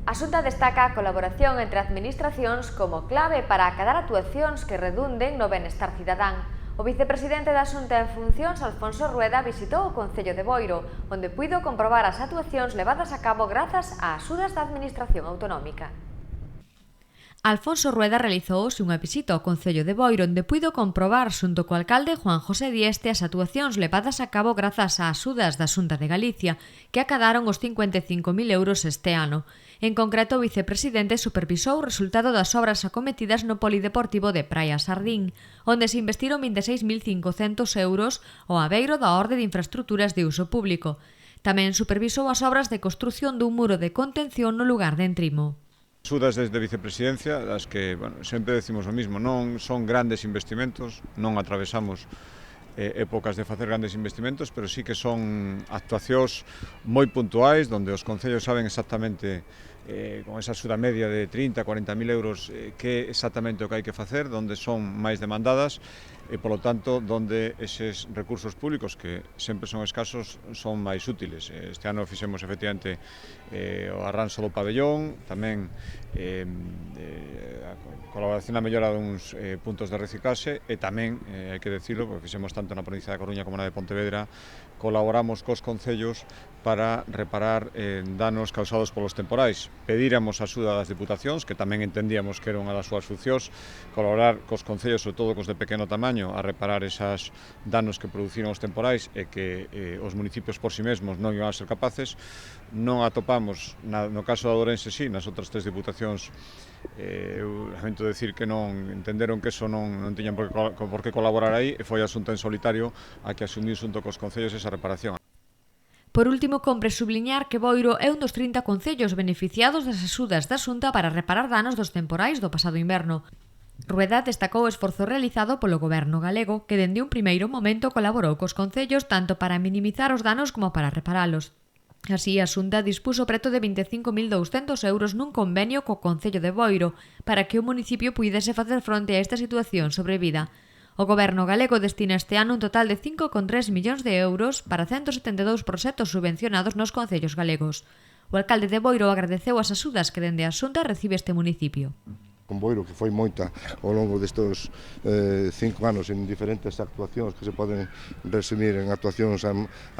A Xunta destaca a colaboración entre administracións como clave para acadar actuacións que redunden no benestar cidadán. O vicepresidente da Xunta en funcións, Alfonso Rueda, visitou o Concello de Boiro, onde puido comprobar as actuacións levadas a cabo grazas a axudas da Administración Autonómica. Alfonso Rueda realizou hoxe unha visita ao Concello de Boiro, onde puido comprobar xunto co alcalde Juan José Dieste as actuacións levadas a cabo grazas ás axudas da Xunta de Galicia, que acadaron os 55.000 euros este ano. En concreto, o vicepresidente supervisou o resultado das obras acometidas no polideportivo de Praia Sardín, onde se investiron 26.500 euros ao abeiro da Orde de Infraestructuras de Uso Público. Tamén supervisou as obras de construción dun muro de contención no lugar de Entrimo. Axudas desde a vicepresidencia, das que sempre decimos o mismo, non son grandes investimentos, non atravesamos épocas de facer grandes investimentos, pero sí que son actuacións moi puntuais, onde os concellos saben exactamente, con esa axuda media de 30-40.000 euros, que exactamente o que hai que facer, onde son máis demandadas, e, polo tanto, onde eses recursos públicos, que sempre son escasos, son máis útiles. Este ano fixemos, efectivamente, o arranxo do pabellón, tamén a colaboración na mellora duns puntos de reciclaxe, e tamén, hai que decirlo, porque fixemos tanto na provincia da Coruña como na de Pontevedra, colaboramos cos concellos para reparar danos causados polos temporais. Pedíramos a axuda das diputacións, que tamén entendíamos que era unha das súas funcións, colaborar cos concellos, sobre todo cos de pequeno tamaño, a reparar esas danos que produciron os temporais e que os municipios por si mesmos non iban a ser capaces. Non atopamos, no caso da Ourense sí, nas outras tres diputacións, eu lamento decir que non entenderon que eso non tiñan por que colaborar aí, e foi a Xunta en solitario a que asumiu xunto cos concellos esa reparación. Por último, compre subliñar que Boiro é un dos 30 concellos beneficiados das axudas da Xunta para reparar danos dos temporais do pasado inverno. Rueda destacou o esforzo realizado polo goberno galego, que dende un primeiro momento colaborou cos concellos tanto para minimizar os danos como para reparalos. Así, a Xunta dispuso preto de 25.200 euros nun convenio co Concello de Boiro para que o municipio puidese facer fronte a esta situación sobrevida. O goberno galego destina este ano un total de 5,3 millóns de euros para 172 proxectos subvencionados nos concellos galegos. O alcalde de Boiro agradeceu as axudas que dende a Xunta recibe este municipio. Con Boiro, que foi moita ao longo destes 5 anos en diferentes actuacións que se poden resumir en actuacións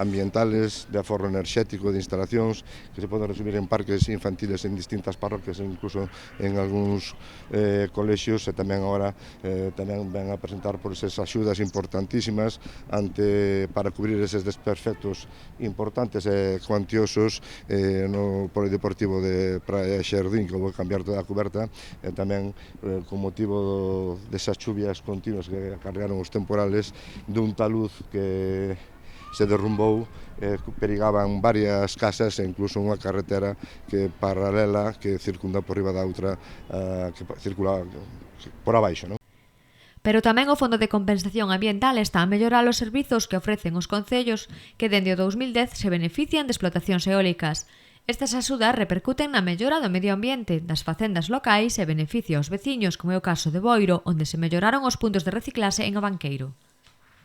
ambientales, de aforro enerxético, de instalacións, que se poden resumir en parques infantiles en distintas parroquias, incluso en algúns colexios, e tamén agora tamén ven a presentar por esas axudas importantísimas para cubrir eses desperfectos importantes e cuantiosos no polideportivo de Praia Xardín, que houve que cambiar toda a coberta, e tamén con motivo desas chuvias continuas que acarrearon os temporales, dun taluz que se derrumbou, perigaban varias casas e incluso unha carretera que paralela que circunda por riba da outra, que circula por abaixo, non? Pero tamén o Fondo de Compensación Ambiental está a mellorar os servizos que ofrecen os concellos que dende o 2010 se benefician de explotacións eólicas. Estas axudas repercuten na mellora do medio ambiente, das facendas locais e beneficio aos veciños, como é o caso de Boiro, onde se melloraron os puntos de reciclaxe en Abanqueiro.